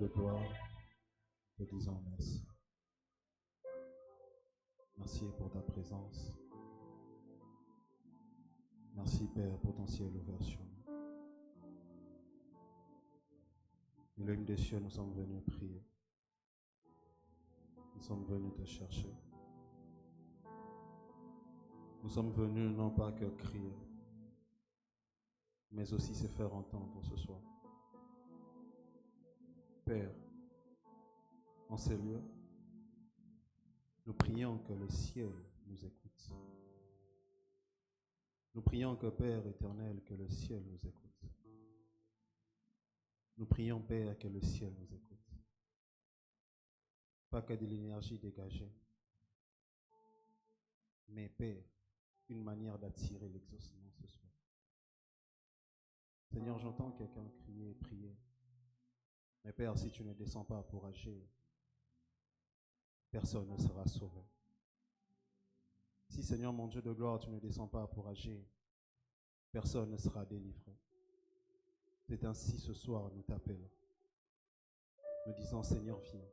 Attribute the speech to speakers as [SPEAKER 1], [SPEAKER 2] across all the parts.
[SPEAKER 1] de gloire, te disons merci. Merci pour ta présence. Merci Père pour ton ciel ouvert sur nous. L'homme des cieux, nous sommes venus prier. Nous sommes venus te chercher. Nous sommes venus non pas que crier, mais aussi se faire entendre ce soir. Père, en ces lieux, nous prions que le ciel nous écoute. Nous prions que Père éternel, que le ciel nous écoute. Nous prions Père que le ciel nous écoute. Pas que de l'énergie dégagée, mais Père, une manière d'attirer l'exaucement ce soir. Seigneur, j'entends quelqu'un crier et prier. Mais Père, si tu ne descends pas pour agir, personne ne sera sauvé. Si, Seigneur, mon Dieu de gloire, tu ne descends pas pour agir, personne ne sera délivré. C'est ainsi ce soir, nous t'appelons. Nous disons, Seigneur, viens.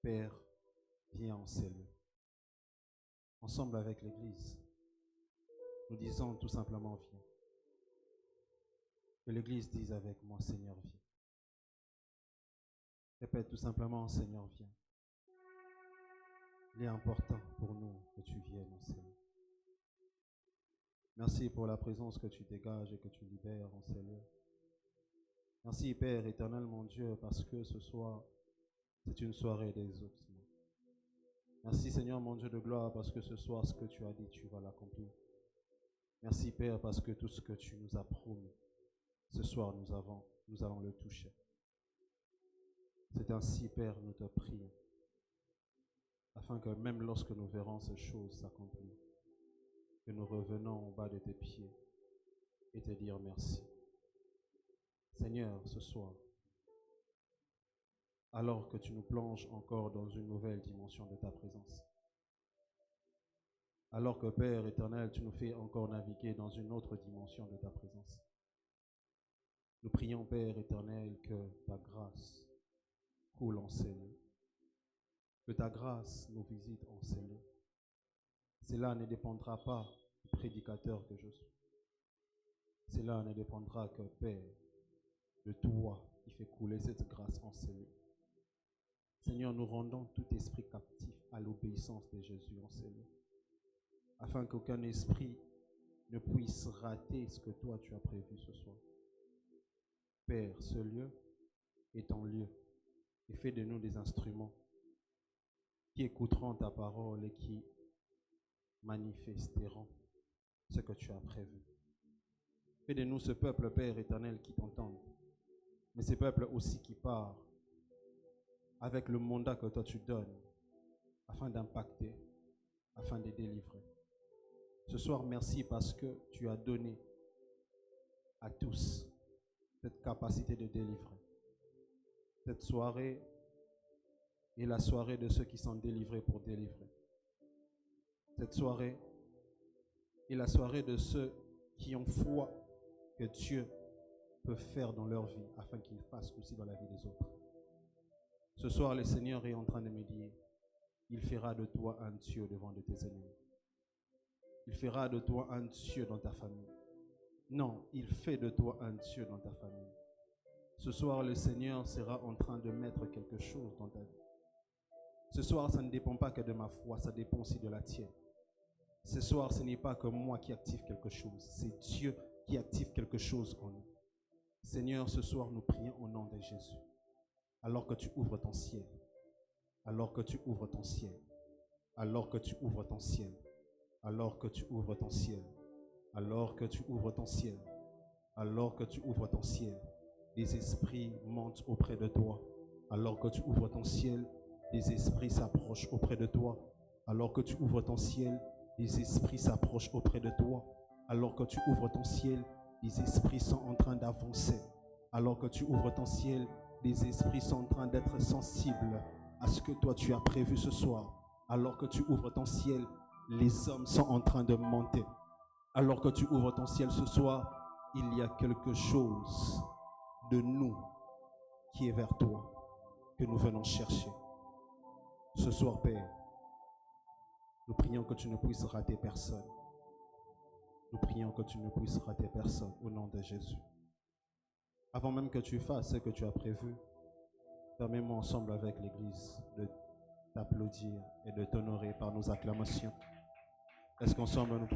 [SPEAKER 1] Père, viens en ces lieux. Ensemble avec l'Église, nous disons tout simplement, viens. Que l'Église dise avec moi, Seigneur, viens. Répète tout simplement, Seigneur, viens. Il est important pour nous que tu viennes, Seigneur. Merci pour la présence que tu dégages et que tu libères en ces lieux. Merci, Père éternel, mon Dieu, parce que ce soir, c'est une soirée d'exaucement. Merci, Seigneur, mon Dieu de gloire, parce que ce soir, ce que tu as dit, tu vas l'accomplir. Merci, Père, parce que tout ce que tu nous as promis, ce soir, nous allons le toucher. C'est ainsi, Père, nous te prions, afin que même lorsque nous verrons ces choses s'accomplir, que nous revenons au bas de tes pieds et te dire merci. Seigneur, ce soir, alors que tu nous plonges encore dans une nouvelle dimension de ta présence, alors que Père éternel, tu nous fais encore naviguer dans une autre dimension de ta présence, nous prions, Père éternel, que ta grâce coule en ces lieux, que ta grâce nous visite en ces lieux. Cela ne dépendra pas du prédicateur que je suis. Cela ne dépendra que, Père, de toi qui fait couler cette grâce en ces lieux. Seigneur, nous rendons tout esprit captif à l'obéissance de Jésus en ces lieux, afin qu'aucun esprit ne puisse rater ce que toi tu as prévu ce soir. Père, ce lieu est ton lieu, et fais de nous des instruments qui écouteront ta parole et qui manifesteront ce que tu as prévu. Fais de nous ce peuple, Père éternel, qui t'entende, mais ce peuple aussi qui part avec le mandat que toi tu donnes, afin d'impacter, afin de délivrer. Ce soir, merci parce que tu as donné à tous cette capacité de délivrer. Cette soirée est la soirée de ceux qui sont délivrés pour délivrer. Cette soirée est la soirée de ceux qui ont foi que Dieu peut faire dans leur vie afin qu'ils fassent aussi dans la vie des autres. Ce soir, le Seigneur est en train de me dire, il fera de toi un Dieu devant de tes ennemis. Il fera de toi un Dieu dans ta famille. Non, il fait de toi un Dieu dans ta famille. Ce soir, le Seigneur sera en train de mettre quelque chose dans ta vie. Ce soir, ça ne dépend pas que de ma foi, ça dépend aussi de la tienne. Ce soir, ce n'est pas que moi qui active quelque chose, c'est Dieu qui active quelque chose en nous. Seigneur, ce soir, nous prions au nom de Jésus. Alors que tu ouvres ton ciel, alors que tu ouvres ton ciel, alors que tu ouvres ton ciel, alors que tu ouvres ton ciel, alors que tu ouvres ton ciel, alors que tu ouvres ton ciel, des esprits montent auprès de toi. Alors que tu ouvres ton ciel, des esprits s'approchent auprès de toi. Alors que tu ouvres ton ciel, des esprits s'approchent auprès de toi. Alors que tu ouvres ton ciel, des esprits sont en train d'avancer. Alors que tu ouvres ton ciel, des esprits sont en train d'être sensibles à ce que toi tu as prévu ce soir. Alors que tu ouvres ton ciel, les hommes sont en train de monter. Alors que tu ouvres ton ciel ce soir, il y a quelque chose de nous qui est vers toi que nous venons chercher. Ce soir, Père, nous prions que tu ne puisses rater personne. Nous prions que tu ne puisses rater personne au nom de Jésus. Avant même que tu fasses ce que tu as prévu, permets-moi ensemble avec l'Église de t'applaudir et de t'honorer par nos acclamations. Est-ce qu'ensemble nous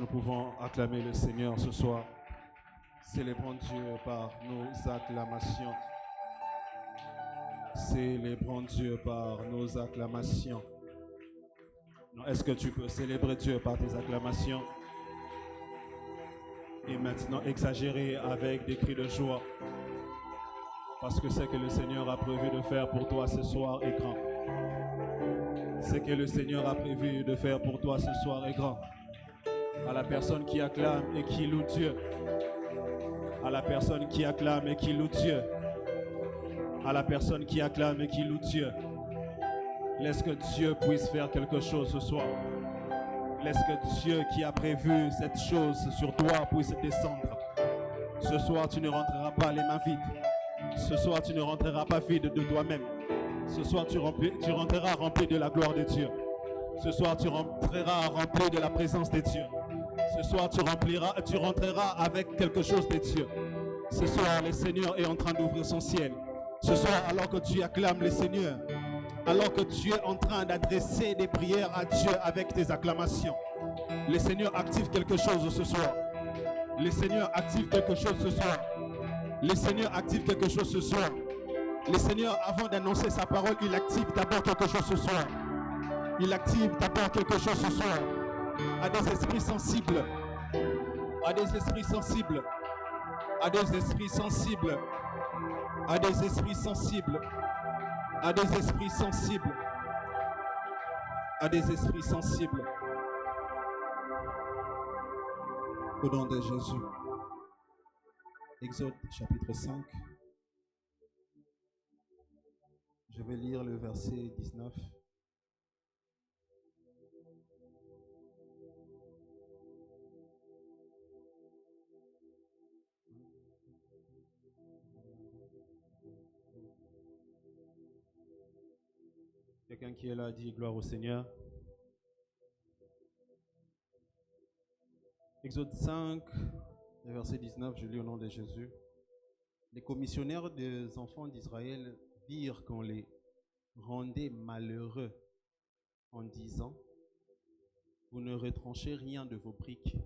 [SPEAKER 1] pouvons acclamer le Seigneur ce soir? Célébrons Dieu par nos acclamations. Célébrons Dieu par nos acclamations. Est-ce que tu peux célébrer Dieu par tes acclamations? Et maintenant exagérer avec des cris de joie. Parce que ce que le Seigneur a prévu de faire pour toi ce soir est grand. Ce que le Seigneur a prévu de faire pour toi ce soir est grand. À la personne qui acclame et qui loue Dieu. À la personne qui acclame et qui loue Dieu. À la personne qui acclame et qui loue Dieu. Laisse que Dieu puisse faire quelque chose ce soir. Laisse que Dieu qui a prévu cette chose sur toi puisse descendre. Ce soir, tu ne rentreras pas les mains vides. Ce soir, tu ne rentreras pas vide de toi-même. Ce soir, tu rentreras rempli de la gloire de Dieu. Ce soir, tu rentreras rempli de la présence de Dieu. Ce soir, tu rentreras avec quelque chose de Dieu. Ce soir, le Seigneur est en train d'ouvrir son ciel. Ce soir, alors que tu acclames le Seigneur, alors que tu es en train d'adresser des prières à Dieu avec tes acclamations, le Seigneur active quelque chose ce soir. Le Seigneur active quelque chose ce soir. Le Seigneur active quelque chose ce soir. Le Seigneur, avant d'annoncer sa parole, il active d'abord quelque chose ce soir. Il active d'abord quelque chose ce soir. À des esprits sensibles. À des esprits sensibles. À des esprits sensibles. À des esprits sensibles. À des esprits sensibles. À des esprits sensibles. Au nom de Jésus. Exode chapitre 5. Je vais lire le verset 19. Quelqu'un qui est là dit gloire au Seigneur. Exode 5, le verset 19, je lis au nom de Jésus. Les commissionnaires des enfants d'Israël virent qu'on les rendait malheureux en disant: vous ne retranchez rien de vos briques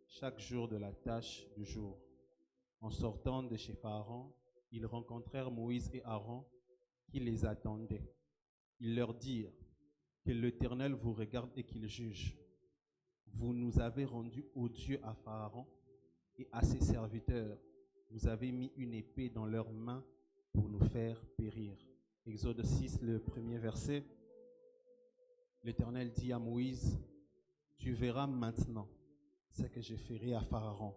[SPEAKER 1] chaque jour de la tâche du jour. En sortant de chez Pharaon, ils rencontrèrent Moïse et Aaron qui les attendaient. Ils leur dirent: que l'Éternel vous regarde et qu'il juge. Vous nous avez rendus odieux à Pharaon et à ses serviteurs. Vous avez mis une épée dans leurs mains pour nous faire périr. Exode 6, le premier verset. L'Éternel dit à Moïse: tu verras maintenant ce que je ferai à Pharaon.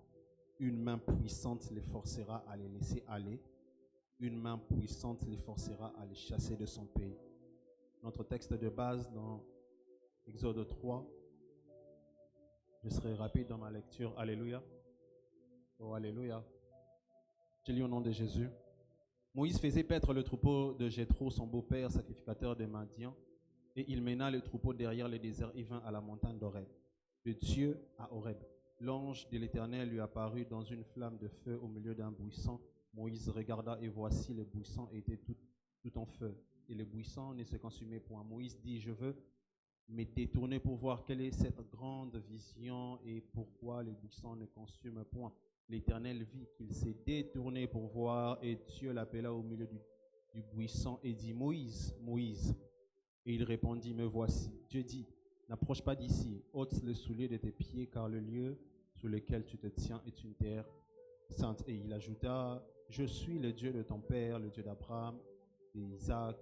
[SPEAKER 1] Une main puissante les forcera à les laisser aller. Une main puissante les forcera à les chasser de son pays. Notre texte de base dans Exode 3. Je serai rapide dans ma lecture. Alléluia. Oh, alléluia. Je lis au nom de Jésus. Moïse faisait paître le troupeau de Jéthro, son beau-père, sacrificateur de Madian, et il mena le troupeau derrière le désert et vint à la montagne d'Horeb, de Dieu à Horeb. L'ange de l'Éternel lui apparut dans une flamme de feu au milieu d'un buisson. Moïse regarda et voici le buisson était tout en feu, et le buisson ne se consumait point. Moïse dit: je veux me détourner pour voir quelle est cette grande vision et pourquoi le buisson ne consume point. L'Éternel vit qu'il s'est détourné pour voir, et Dieu l'appela au milieu du buisson et dit: Moïse, Moïse. Et il répondit: me voici. Dieu dit: n'approche pas d'ici, ôte le soulier de tes pieds, car le lieu sur lequel tu te tiens est une terre sainte. Et il ajouta: je suis le Dieu de ton père, le Dieu d'Abraham, d'Isaac,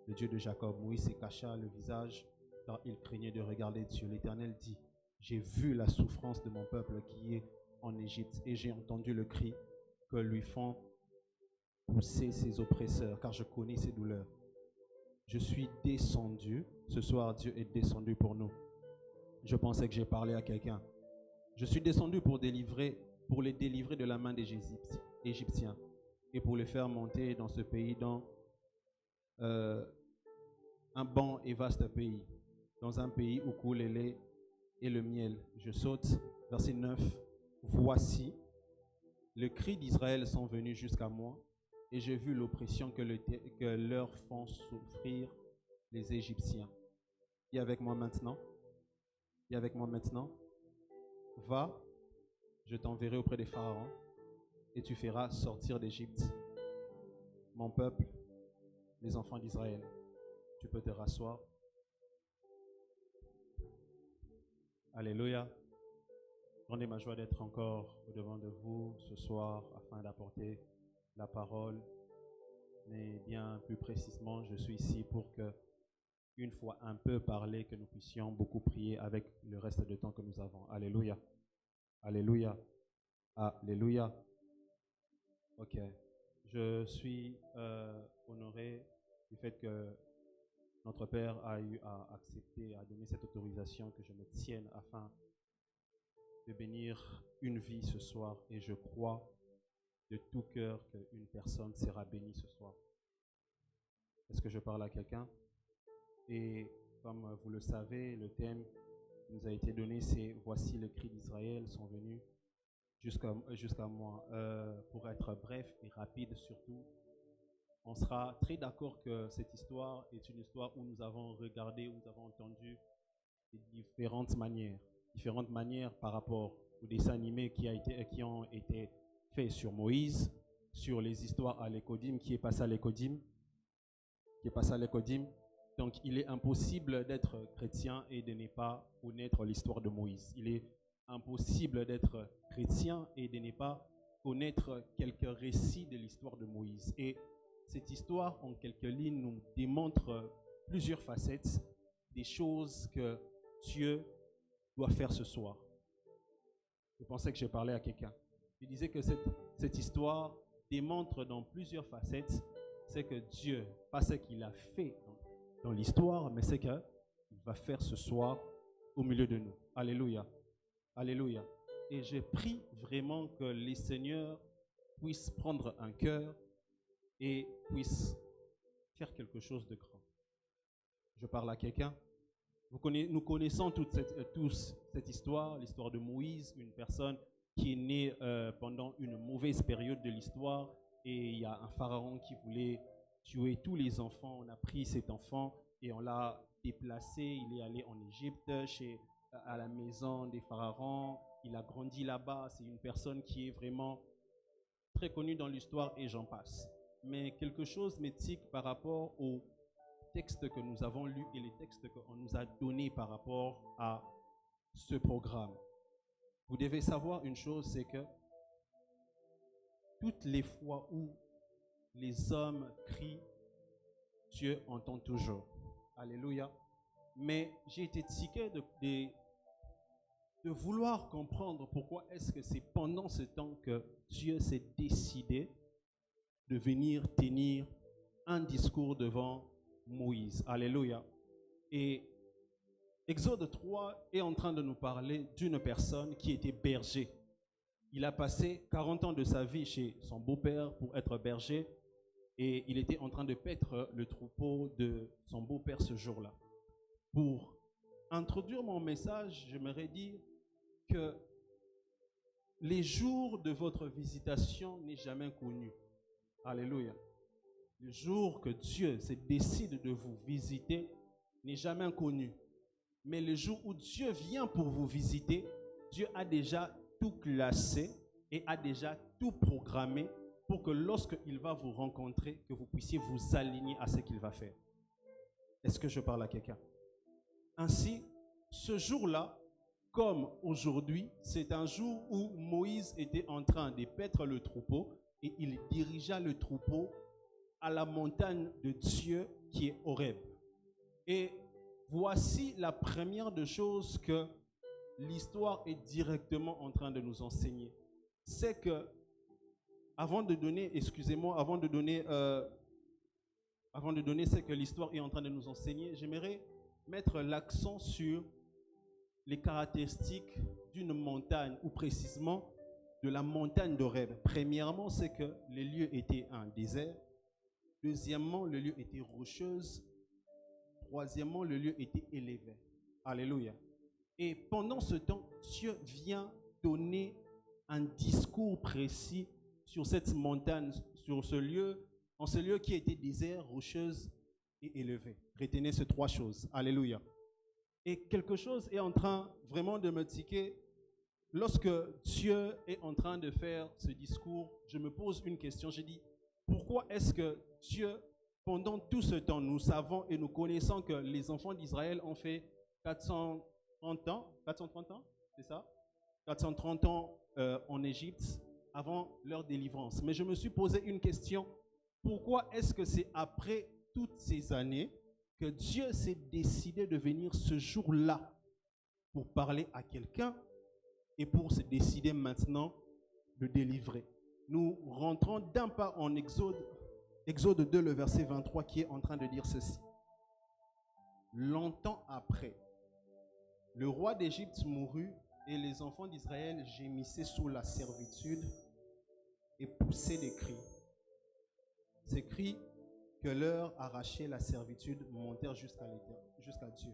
[SPEAKER 1] le Dieu de Jacob. Moïse se cacha le visage, car il craignait de regarder Dieu. L'Éternel dit: j'ai vu la souffrance de mon peuple qui est en Égypte, et j'ai entendu le cri que lui font pousser ses oppresseurs, car je connais ses douleurs. Je suis descendu. Ce soir, Dieu est descendu pour nous. Je pensais que j'ai parlé à quelqu'un. Je suis descendu pour délivrer pour les délivrer de la main des Égyptiens et pour les faire monter dans ce pays, dans un bon et vaste pays, dans un pays où coule le lait et le miel. Je saute, verset 9. Voici, le cri d'Israël sont venus jusqu'à moi, et j'ai vu l'oppression que leur font souffrir les Égyptiens. Dis avec moi maintenant. Dis avec moi maintenant. Va, je t'enverrai auprès des pharaons, et tu feras sortir d'Égypte mon peuple, les enfants d'Israël. Tu peux te rasseoir. Alléluia. Grande est ma joie d'être encore au-devant de vous ce soir afin d'apporter la parole. Mais bien plus précisément, je suis ici pour que, une fois un peu parlé, que nous puissions beaucoup prier avec le reste du temps que nous avons. Alléluia. Alléluia. Alléluia. Ok. Je suis honoré du fait que notre Père a eu à accepter, à donner cette autorisation que je me tienne afin de bénir une vie ce soir. Et je crois de tout cœur qu'une personne sera bénie ce soir. Est-ce que je parle à quelqu'un? Et comme vous le savez, le thème qui nous a été donné, c'est « Voici les cris d'Israël sont venus jusqu'à moi ». Pour être bref et rapide surtout, on sera très d'accord que cette histoire est une histoire où nous avons regardé, où nous avons entendu de différentes manières par rapport aux dessins animés qui ont été faits sur Moïse, sur les histoires à l'Écodim, qui est passé à l'Écodim. Donc, il est impossible d'être chrétien et de ne pas connaître l'histoire de Moïse. Il est impossible d'être chrétien et de ne pas connaître quelques récits de l'histoire de Moïse. Et cette histoire, en quelques lignes, nous démontre plusieurs facettes des choses que Dieu doit faire ce soir. Je pensais que j'ai parlé à quelqu'un. Je disais que cette histoire démontre dans plusieurs facettes ce que Dieu, pas ce qu'il a fait dans l'histoire, mais ce qu'il va faire ce soir au milieu de nous. Alléluia. Alléluia. Et je prie vraiment que les seigneurs puissent prendre un cœur et puissent faire quelque chose de grand. Je parle à quelqu'un. Nous connaissons tous cette histoire, l'histoire de Moïse, une personne qui est née pendant une mauvaise période de l'histoire, et il y a un pharaon qui voulait tuer tous les enfants. On a pris cet enfant et on l'a déplacé. Il est allé en Égypte, à la maison des pharaons. Il a grandi là-bas. C'est une personne qui est vraiment très connue dans l'histoire et j'en passe. Mais quelque chose m'étique par rapport aux textes que nous avons lus et les textes qu'on nous a donnés par rapport à ce programme. Vous devez savoir une chose, c'est que toutes les fois où les hommes crient, Dieu entend toujours. Alléluia. Mais j'ai été tiqué de vouloir comprendre pourquoi est-ce que c'est pendant ce temps que Dieu s'est décidé de venir tenir un discours devant Moïse. Alléluia. Et Exode 3 est en train de nous parler d'une personne qui était berger. Il a passé 40 ans de sa vie chez son beau-père pour être berger et il était en train de paître le troupeau de son beau-père ce jour-là. Pour introduire mon message, j'aimerais dire que les jours de votre visitation n'est jamais connu. Alléluia. Le jour que Dieu se décide de vous visiter n'est jamais connu. Mais le jour où Dieu vient pour vous visiter, Dieu a déjà tout classé et a déjà tout programmé pour que lorsqu'il va vous rencontrer, que vous puissiez vous aligner à ce qu'il va faire. Est-ce que je parle à quelqu'un? Ainsi, ce jour-là, comme aujourd'hui, c'est un jour où Moïse était en train de paître le troupeau et il dirigea le troupeau à la montagne de Dieu qui est Horeb. Et voici la première des choses que l'histoire est directement en train de nous enseigner. C'est que, avant de donner ce que l'histoire est en train de nous enseigner, j'aimerais mettre l'accent sur les caractéristiques d'une montagne, ou précisément de la montagne d'Horeb. Premièrement, c'est que les lieux étaient un désert. Deuxièmement, le lieu était rocheuse. Troisièmement, le lieu était élevé. Alléluia. Et pendant ce temps, Dieu vient donner un discours précis sur cette montagne, sur ce lieu, en ce lieu qui était désert, rocheuse et élevé. Retenez ces trois choses. Alléluia. Et quelque chose est en train vraiment de me tiquer. Lorsque Dieu est en train de faire ce discours, je me pose une question. Je dis, pourquoi est-ce que Dieu, pendant tout ce temps, nous savons et nous connaissons que les enfants d'Israël ont fait 430 ans, c'est ça? 430 ans en Égypte avant leur délivrance. Mais je me suis posé une question. Pourquoi est-ce que c'est après toutes ces années que Dieu s'est décidé de venir ce jour-là pour parler à quelqu'un et pour se décider maintenant de délivrer? Nous rentrons d'un pas en Exode 2, le verset 23, qui est en train de dire ceci. Longtemps après, le roi d'Égypte mourut et les enfants d'Israël gémissaient sous la servitude et poussaient des cris. Ces cris que leur arrachait la servitude montèrent jusqu'à Dieu.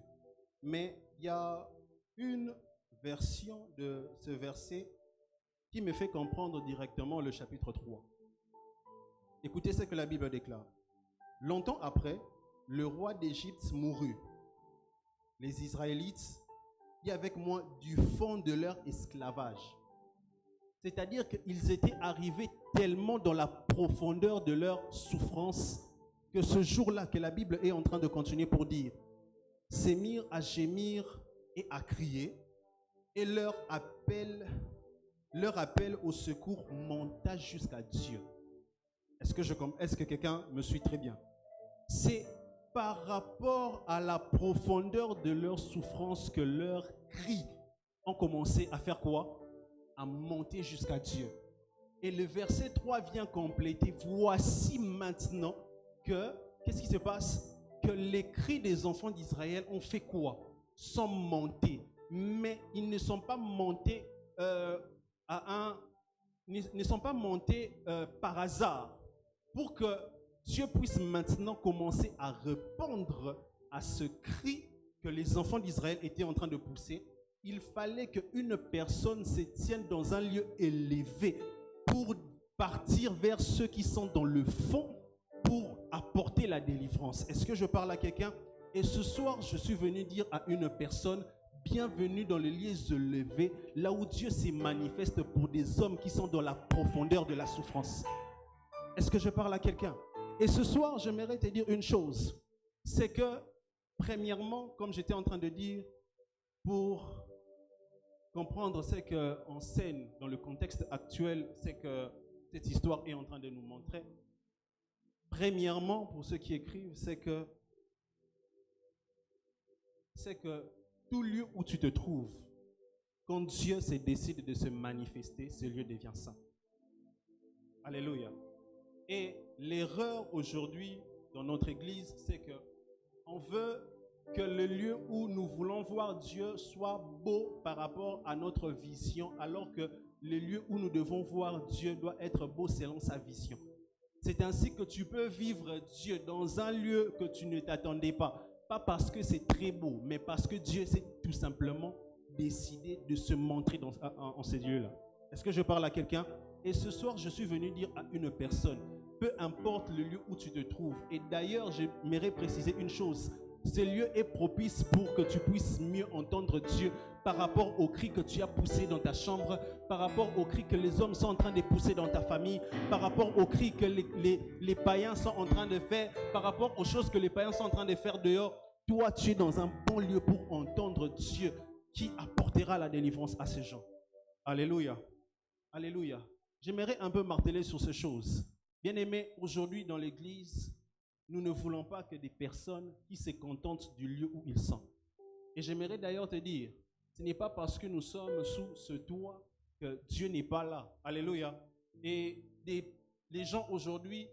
[SPEAKER 1] Mais il y a une version de ce verset qui me fait comprendre directement le chapitre 3. Écoutez ce que la Bible déclare. Longtemps après, le roi d'Égypte mourut. Les Israélites y avec moi du fond de leur esclavage. C'est-à-dire qu'ils étaient arrivés tellement dans la profondeur de leur souffrance que ce jour-là, que la Bible est en train de continuer pour dire, s'émirent à gémir et à crier, et leur appel au secours monta jusqu'à Dieu. Est-ce que quelqu'un me suit très bien? C'est par rapport à la profondeur de leur souffrance que leurs cris ont commencé à faire quoi? À monter jusqu'à Dieu. Et le verset 3 vient compléter. Voici maintenant que, qu'est-ce qui se passe? Que les cris des enfants d'Israël ont fait quoi? Sont montés. Mais ils ne sont pas montés par hasard. Pour que Dieu puisse maintenant commencer à répondre à ce cri que les enfants d'Israël étaient en train de pousser, il fallait qu'une personne se tienne dans un lieu élevé pour partir vers ceux qui sont dans le fond pour apporter la délivrance. Est-ce que je parle à quelqu'un? Et ce soir, je suis venu dire à une personne, bienvenue dans les lieux élevés, là où Dieu se manifeste pour des hommes qui sont dans la profondeur de la souffrance. Est-ce que je parle à quelqu'un? Et ce soir, j'aimerais te dire une chose. C'est que, premièrement, comme j'étais en train de dire, pour comprendre ce qu'on scène dans le contexte actuel, c'est que cette histoire est en train de nous montrer. Premièrement, pour ceux qui écrivent, c'est que tout lieu où tu te trouves, quand Dieu se décide de se manifester, ce lieu devient saint. Alléluia. Et l'erreur aujourd'hui dans notre église, c'est qu'on veut que le lieu où nous voulons voir Dieu soit beau par rapport à notre vision, alors que le lieu où nous devons voir Dieu doit être beau selon sa vision. C'est ainsi que tu peux vivre Dieu dans un lieu que tu ne t'attendais pas. Pas parce que c'est très beau, mais parce que Dieu s'est tout simplement décidé de se montrer en ces lieux-là. Est-ce que je parle à quelqu'un? Et ce soir, je suis venu dire à une personne, peu importe le lieu où tu te trouves, et d'ailleurs, j'aimerais préciser une chose, ce lieu est propice pour que tu puisses mieux entendre Dieu par rapport aux cris que tu as poussés dans ta chambre, par rapport aux cris que les hommes sont en train de pousser dans ta famille, par rapport aux cris que les païens sont en train de faire, par rapport aux choses que les païens sont en train de faire dehors. Toi, tu es dans un bon lieu pour entendre Dieu qui apportera la délivrance à ces gens. Alléluia. Alléluia. J'aimerais un peu marteler sur ces choses. Bien-aimés, aujourd'hui dans l'église, nous ne voulons pas que des personnes qui se contentent du lieu où ils sont. Et j'aimerais d'ailleurs te dire, ce n'est pas parce que nous sommes sous ce toit que Dieu n'est pas là. Alléluia. Et les gens aujourd'hui,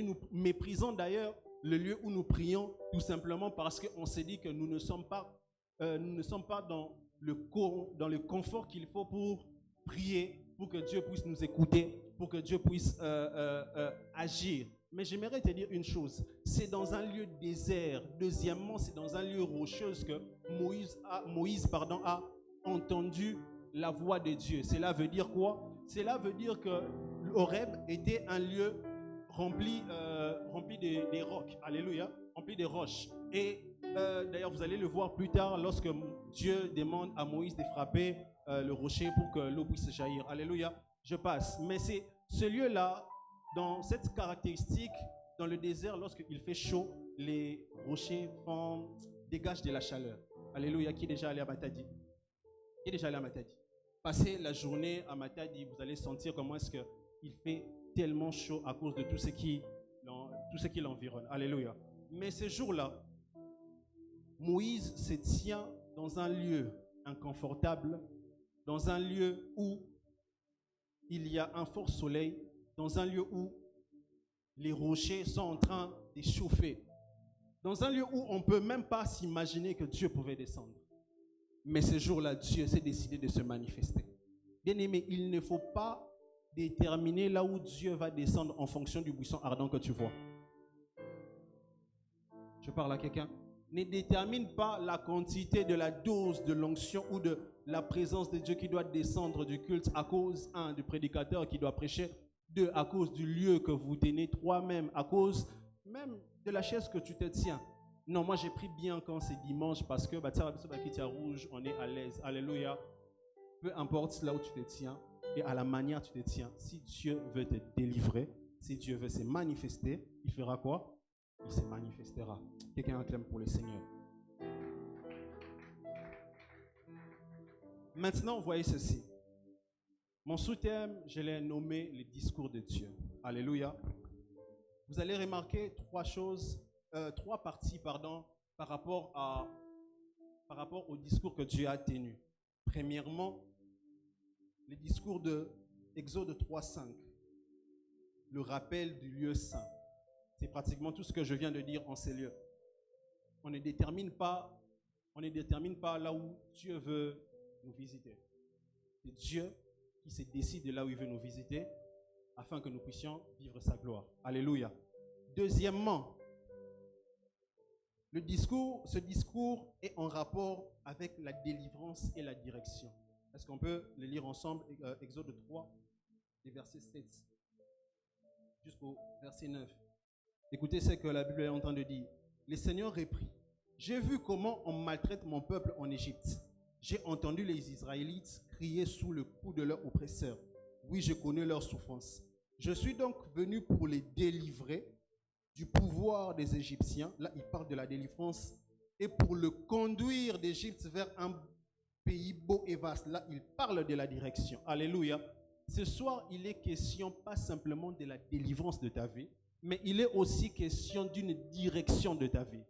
[SPEAKER 1] nous méprisons d'ailleurs le lieu où nous prions, tout simplement parce qu'on s'est dit que nous ne sommes pas dans le confort qu'il faut pour prier pour que Dieu puisse nous écouter, pour que Dieu puisse agir. Mais j'aimerais te dire une chose, c'est dans un lieu désert. Deuxièmement, c'est dans un lieu rocheux que Moïse a entendu la voix de Dieu. Cela veut dire quoi? Cela veut dire que Horeb était un lieu rempli des rocs. Alléluia. Rempli des roches. Et d'ailleurs, vous allez le voir plus tard lorsque Dieu demande à Moïse de frapper le rocher pour que l'eau puisse jaillir. Alléluia. Je passe. Mais c'est ce lieu-là, dans cette caractéristique, dans le désert, lorsqu'il fait chaud, les rochers dégagent de la chaleur. Alléluia. Qui est déjà allé à Matadi? Qui est déjà allé à Matadi? Passez la journée à Matadi, vous allez sentir comment est-ce qu'il fait tellement chaud à cause de tout ce qui l'environne. Alléluia. Mais ce jour-là, Moïse se tient dans un lieu inconfortable, dans un lieu où il y a un fort soleil, dans un lieu où les rochers sont en train de chauffer, dans un lieu où on ne peut même pas s'imaginer que Dieu pouvait descendre. Mais ce jour-là, Dieu s'est décidé de se manifester. Bien-aimé, il ne faut pas déterminer là où Dieu va descendre en fonction du buisson ardent que tu vois. Je parle à quelqu'un. Ne détermine pas la quantité de la dose de l'onction ou de la présence de Dieu qui doit descendre du culte à cause, 1, du prédicateur qui doit prêcher, 2, à cause du lieu que vous tenez, 3, même à cause même de la chaise que tu te tiens. Non, moi j'ai pris bien quand c'est dimanche parce que rouge, on est à l'aise. Alléluia. Peu importe là où tu te tiens et à la manière tu te tiens, si Dieu veut te délivrer, si Dieu veut se manifester, il fera quoi? Il se manifestera. Quelqu'un acclame pour le Seigneur. Maintenant, voyez ceci. Mon sous-thème, je l'ai nommé le discours de Dieu. Alléluia. Vous allez remarquer trois parties par rapport au discours que Dieu a tenu. Premièrement, le discours de Exode 3:5, le rappel du lieu saint. C'est pratiquement tout ce que je viens de dire en ces lieux. On ne détermine pas là où Dieu veut nous visiter. C'est Dieu qui se décide de là où il veut nous visiter afin que nous puissions vivre sa gloire. Alléluia. Deuxièmement, ce discours est en rapport avec la délivrance et la direction. Est-ce qu'on peut le lire ensemble? Exode 3, des versets 7 jusqu'au verset 9. Écoutez ce que la Bible est en train de dire. Le Seigneur reprit. J'ai vu comment on maltraite mon peuple en Égypte. J'ai entendu les Israélites crier sous le coup de leur oppresseur. Oui, je connais leur souffrance. Je suis donc venu pour les délivrer du pouvoir des Égyptiens. Là, il parle de la délivrance. Et pour le conduire d'Égypte vers un pays beau et vaste. Là, il parle de la direction. Alléluia. Ce soir, il est question pas simplement de la délivrance de ta vie, mais il est aussi question d'une direction de ta vie.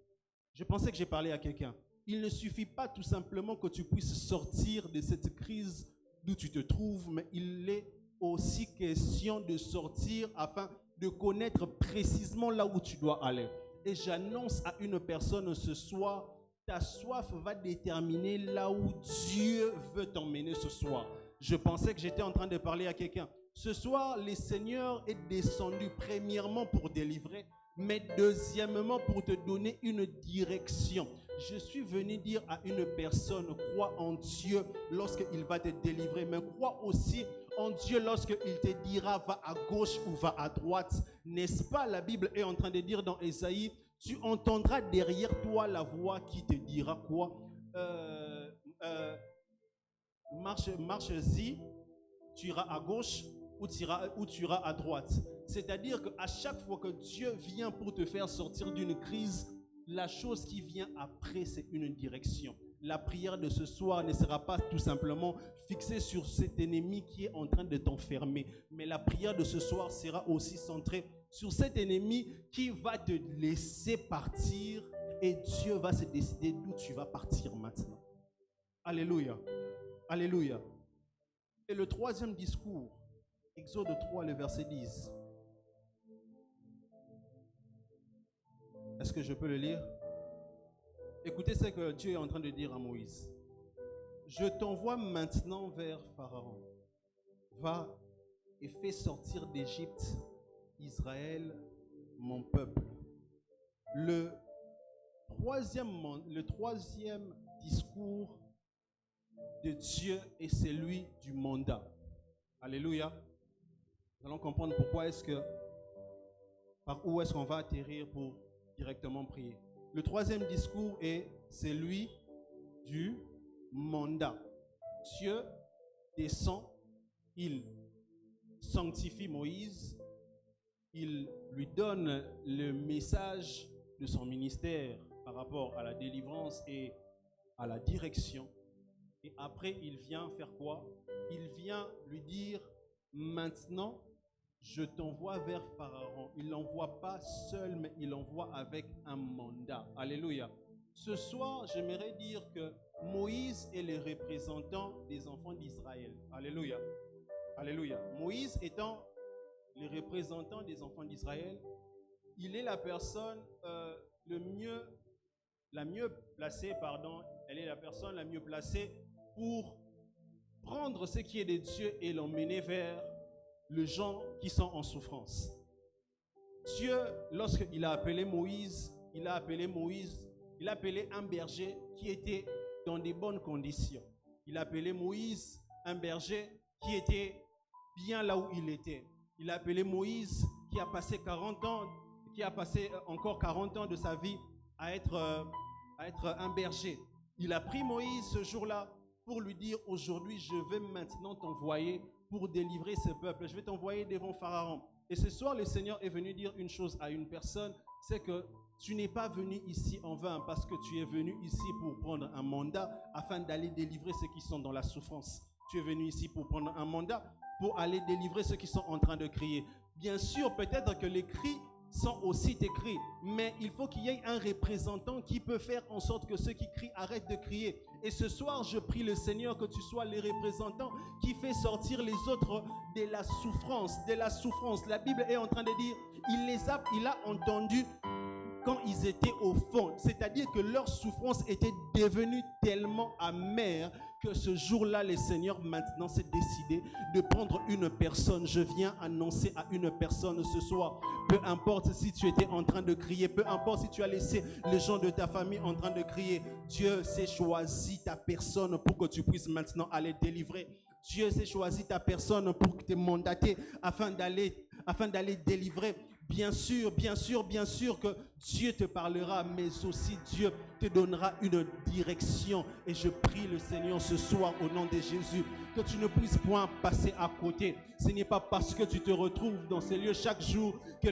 [SPEAKER 1] Je pensais que j'ai parlé à quelqu'un. Il ne suffit pas tout simplement que tu puisses sortir de cette crise d'où tu te trouves, mais il est aussi question de sortir afin de connaître précisément là où tu dois aller. Et j'annonce à une personne ce soir, ta soif va déterminer là où Dieu veut t'emmener ce soir. Je pensais que j'étais en train de parler à quelqu'un. Ce soir, le Seigneur est descendu premièrement pour délivrer, mais deuxièmement pour te donner une direction. Je suis venu dire à une personne, crois en Dieu lorsqu'il va te délivrer, mais crois aussi en Dieu lorsqu'il te dira va à gauche ou va à droite. N'est-ce pas, la Bible est en train de dire dans Ésaïe, tu entendras derrière toi la voix qui te dira quoi? Marche-y, tu iras à gauche ou tu iras à droite. C'est-à-dire qu'à chaque fois que Dieu vient pour te faire sortir d'une crise, la chose qui vient après, c'est une direction. La prière de ce soir ne sera pas tout simplement fixée sur cet ennemi qui est en train de t'enfermer, mais la prière de ce soir sera aussi centrée sur cet ennemi qui va te laisser partir et Dieu va se décider d'où tu vas partir maintenant. Alléluia. Alléluia. Et le troisième discours, Exode 3, le verset 10. Est-ce que je peux le lire? Écoutez ce que Dieu est en train de dire à Moïse. Je t'envoie maintenant vers Pharaon, va et fait sortir d'Égypte Israël, mon peuple. Le troisième discours de Dieu est celui du mandat. Alléluia. Nous allons comprendre par où est-ce qu'on va atterrir pour directement prier. Le troisième discours est celui du mandat. Dieu descend, il sanctifie Moïse, il lui donne le message de son ministère par rapport à la délivrance et à la direction. Et après, il vient faire quoi? Il vient lui dire, maintenant, je t'envoie vers Pharaon. Il l'envoie pas seul, mais il l'envoie avec un mandat. Alléluia. Ce soir, j'aimerais dire que Moïse est le représentant des enfants d'Israël. Alléluia. Alléluia. Moïse étant le représentant des enfants d'Israël, il est la personne la mieux placée, elle est la personne la mieux placée pour prendre ce qui est de Dieu et l'emmener vers les gens qui sont en souffrance. Dieu, lorsqu'il a appelé Moïse, il a appelé un berger qui était dans des bonnes conditions. Il a appelé Moïse un berger qui était bien là où il était. Il a appelé Moïse qui a passé 40 ans, qui a passé encore 40 ans de sa vie à être un berger. Il a pris Moïse ce jour-là pour lui dire, aujourd'hui, je vais maintenant t'envoyer pour délivrer ce peuple. Je vais t'envoyer devant Pharaon. Et ce soir, le Seigneur est venu dire une chose à une personne, c'est que tu n'es pas venu ici en vain parce que tu es venu ici pour prendre un mandat afin d'aller délivrer ceux qui sont dans la souffrance. Tu es venu ici pour prendre un mandat pour aller délivrer ceux qui sont en train de crier. Bien sûr, peut-être que les cris sont aussi tes cris, mais il faut qu'il y ait un représentant qui peut faire en sorte que ceux qui crient arrêtent de crier. Et ce soir, je prie le Seigneur que tu sois les représentants qui fait sortir les autres de la souffrance, La Bible est en train de dire, il a entendu quand ils étaient au fond, c'est-à-dire que leur souffrance était devenue tellement amère que ce jour-là, le Seigneur maintenant s'est décidé de prendre une personne. Je viens annoncer à une personne ce soir, peu importe si tu étais en train de crier, peu importe si tu as laissé les gens de ta famille en train de crier, Dieu s'est choisi ta personne pour que tu puisses maintenant aller délivrer. Dieu s'est choisi ta personne pour te mandater afin d'aller délivrer. Bien sûr que Dieu te parlera, mais aussi Dieu te donnera une direction. Et je prie le Seigneur ce soir au nom de Jésus que tu ne puisses point passer à côté. Ce n'est pas parce que tu te retrouves dans ces lieux chaque jour que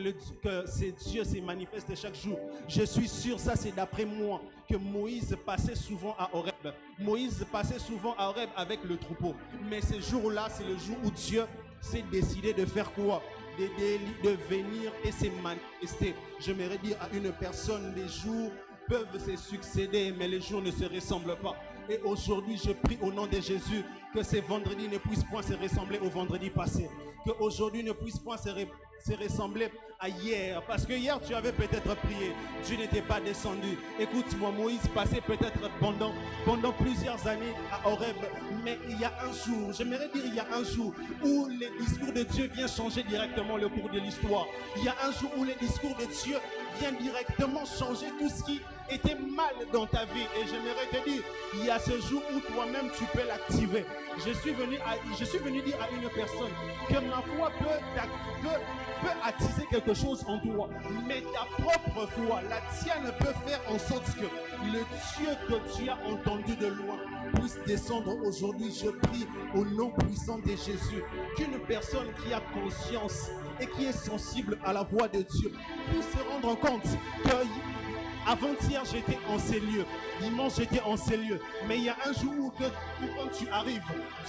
[SPEAKER 1] Dieu se manifeste chaque jour. Je suis sûr, ça c'est d'après moi, que Moïse passait souvent à Horeb. Moïse passait souvent à Horeb avec le troupeau. Mais ce jour-là, c'est le jour où Dieu s'est décidé de faire quoi? De venir et se manifester. J'aimerais dire à une personne, les jours peuvent se succéder, mais les jours ne se ressemblent pas. Et aujourd'hui, je prie au nom de Jésus que ces vendredis ne puissent point se ressembler au vendredi passé. Qu'aujourd'hui ne puisse point se ressembler à hier. Parce que hier, tu avais peut-être prié. Tu n'étais pas descendu. Écoute-moi, Moïse passait peut-être pendant plusieurs années à Horeb. Mais il y a un jour, j'aimerais dire il y a un jour, où le discours de Dieu vient changer directement le cours de l'histoire. Il y a un jour où le discours de Dieu vient directement changer tout ce qui était mal dans ta vie. Et j'aimerais te dire, il y a ce jour où toi-même tu peux l'activer. Je suis venu dire à une personne que ma foi peut attiser quelque chose en toi, mais ta propre foi, la tienne, peut faire en sorte que le Dieu que tu as entendu de loin puisse descendre aujourd'hui. Je prie au nom puissant de Jésus qu'une personne qui a conscience et qui est sensible à la voix de Dieu puisse se rendre compte que avant-hier, j'étais en ces lieux. Dimanche, j'étais en ces lieux. Mais il y a un jour où quand tu arrives,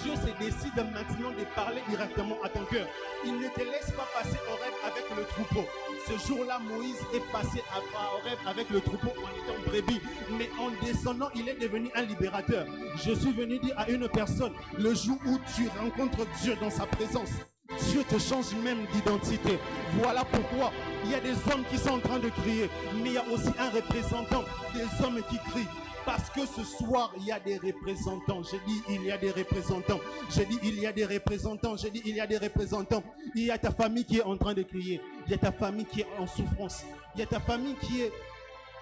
[SPEAKER 1] Dieu se décide maintenant de parler directement à ton cœur. Il ne te laisse pas passer au rêve avec le troupeau. Ce jour-là, Moïse est passé au rêve avec le troupeau en étant brebis. Mais en descendant, il est devenu un libérateur. Je suis venu dire à une personne, le jour où tu rencontres Dieu dans sa présence,
[SPEAKER 2] Dieu te change même d'identité. Voilà pourquoi il y a des hommes qui sont en train de crier, mais il y a aussi un représentant des hommes qui crient. Parce que ce soir, il y a des représentants. J'ai dit, il y a des représentants. J'ai dit, il y a des représentants. J'ai dit, il y a des représentants. Il y a ta famille qui est en train de crier. Il y a ta famille qui est en souffrance. Il y a ta famille qui est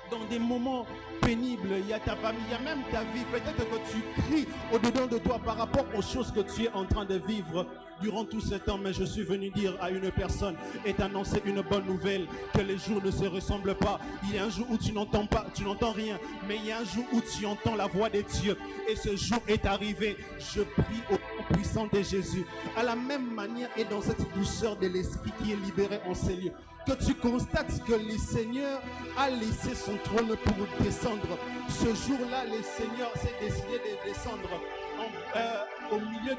[SPEAKER 2] dans des moments pénibles. Il y a ta famille, il y a même ta vie. Peut-être que tu cries au-dedans de toi par rapport aux choses que tu es en train de vivre durant tout ce temps. Mais je suis venu dire à une personne et t'annoncer une bonne nouvelle, que les jours ne se ressemblent pas. Il y a un jour où tu n'entends pas, tu n'entends rien, mais il y a un jour où tu entends la voix de Dieu. Et ce jour est arrivé. Je prie au nom puissant de Jésus. À la même manière et dans cette douceur de l'esprit qui est libérée en ces lieux, que tu constates que le Seigneur a laissé son trône pour descendre. Ce jour-là, le Seigneur s'est décidé de descendre au milieu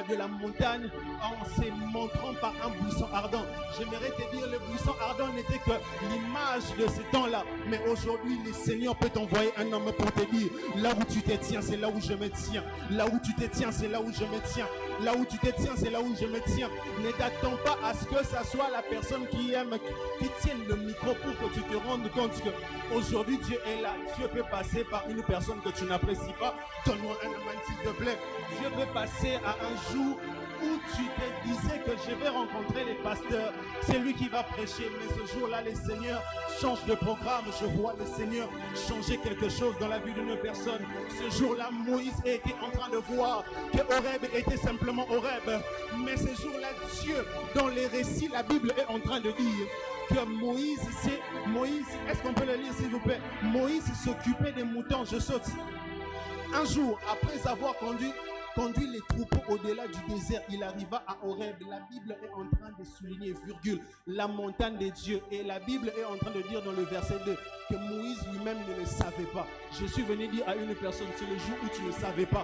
[SPEAKER 2] de la montagne, en se montrant par un buisson ardent. J'aimerais te dire, le buisson ardent n'était que l'image de ce temps-là. Mais aujourd'hui, le Seigneur peut t'envoyer un homme pour te dire, là où tu te tiens, c'est là où je me tiens. Là où tu te tiens, c'est là où je me tiens. Là où tu te tiens, c'est là où je me tiens. Ne t'attends pas à ce que ça soit la personne qui tienne le micro pour que tu te rendes compte que aujourd'hui Dieu est là. Dieu peut passer par une personne que tu n'apprécies pas. Donne-moi un amen s'il te plaît. Dieu peut passer à un jour où tu te disais que je vais rencontrer les pasteurs. C'est lui qui va prêcher. Mais ce jour-là, le Seigneur change de programme. Je vois le Seigneur changer quelque chose dans la vie d'une personne. Ce jour-là, Moïse était en train de voir que Horeb était simplement Horeb. Mais ce jour-là, Dieu, dans les récits, la Bible est en train de dire que Moïse, est-ce qu'on peut le lire s'il vous plaît? Moïse s'occupait des moutons. Je saute. Un jour, après avoir conduit les troupeaux au-delà du désert, il arriva à Horeb. La Bible est en train de souligner, virgule, la montagne de Dieu. Et la Bible est en train de dire dans le verset 2 que Moïse lui-même ne le savait pas. Je suis venu dire à une personne, c'est le jour où tu ne savais pas,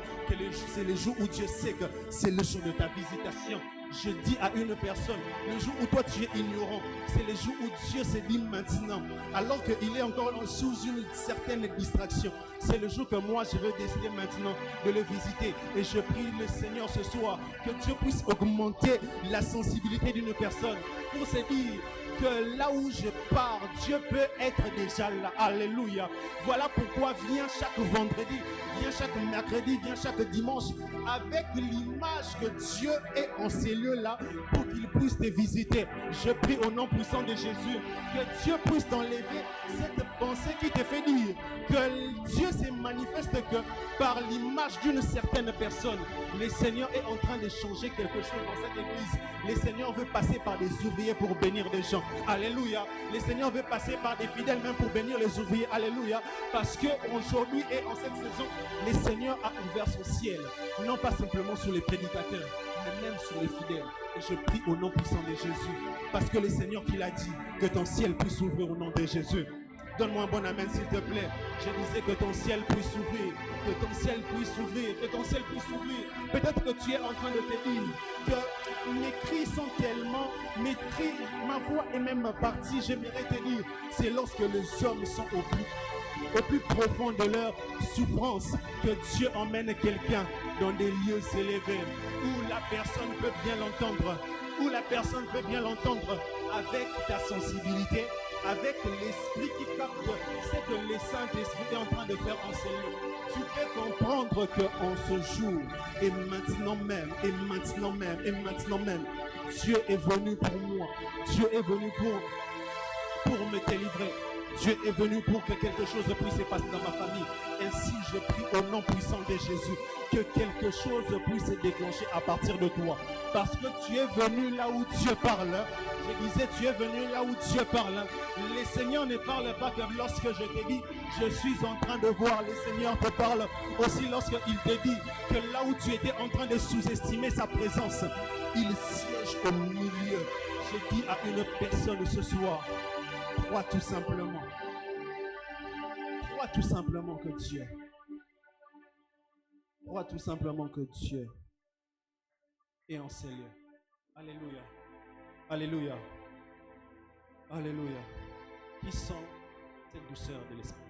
[SPEAKER 2] c'est le jour où Dieu sait que c'est le jour de ta visitation. Je dis à une personne, le jour où toi tu es ignorant, c'est le jour où Dieu se dit maintenant, alors qu'il est encore sous une certaine distraction. C'est le jour que moi je vais décider maintenant de le visiter. Et je prie le Seigneur ce soir que Dieu puisse augmenter la sensibilité d'une personne pour se dire que là où je pars, Dieu peut être déjà là. Alléluia. Voilà pourquoi viens chaque vendredi, viens chaque mercredi, viens chaque dimanche avec l'image que Dieu est en ces lieux-là pour qu'il puisse te visiter. Je prie au nom puissant de Jésus que Dieu puisse t'enlever cette pensée qui te fait dire que Dieu se manifeste que par l'image d'une certaine personne. Le Seigneur est en train de changer quelque chose dans cette église. Le Seigneur veut passer par des ouvriers pour bénir des gens. Alléluia. Le Seigneur veut passer par des fidèles même pour bénir les ouvriers. Alléluia. Parce qu'aujourd'hui et en cette saison, le Seigneur a ouvert son ciel. Non pas simplement sur les prédicateurs, mais même sur les fidèles. Et je prie au nom puissant de Jésus. Parce que le Seigneur qui l'a dit, que ton ciel puisse s'ouvrir au nom de Jésus. Donne-moi un bon amen s'il te plaît. Je disais que ton ciel puisse s'ouvrir, que ton ciel puisse s'ouvrir, que ton ciel puisse s'ouvrir. Peut-être que tu es en train de te dire que mes cris sont tellement, mes cris, ma voix est même partie. J'aimerais te dire, c'est lorsque les hommes sont au plus profond de leur souffrance que Dieu emmène quelqu'un dans des lieux élevés où la personne peut bien l'entendre, où la personne peut bien l'entendre avec ta sensibilité, avec l'esprit qui capte ce que le Saint-Esprit est en train de faire en ces lieux. Tu peux comprendre qu'en ce jour, et maintenant même, Dieu est venu pour moi. Dieu est venu pour me délivrer. Dieu est venu pour que quelque chose puisse se passer dans ma famille. Ainsi, je prie au nom puissant de Jésus que quelque chose puisse se déclencher à partir de toi. Parce que tu es venu là où Dieu parle. Je disais, tu es venu là où Dieu parle. Le Seigneur ne parle pas que lorsque je te dis, je suis en train de voir. Le Seigneur te parle aussi lorsqu'il te dit que là où tu étais en train de sous-estimer sa présence, il siège au milieu. Je dis à une personne ce soir, crois tout simplement. Crois tout simplement que Dieu. Crois tout simplement que Dieu est en ces lieux. Alléluia. Alléluia. Alléluia. Qui sent cette douceur de l'esprit?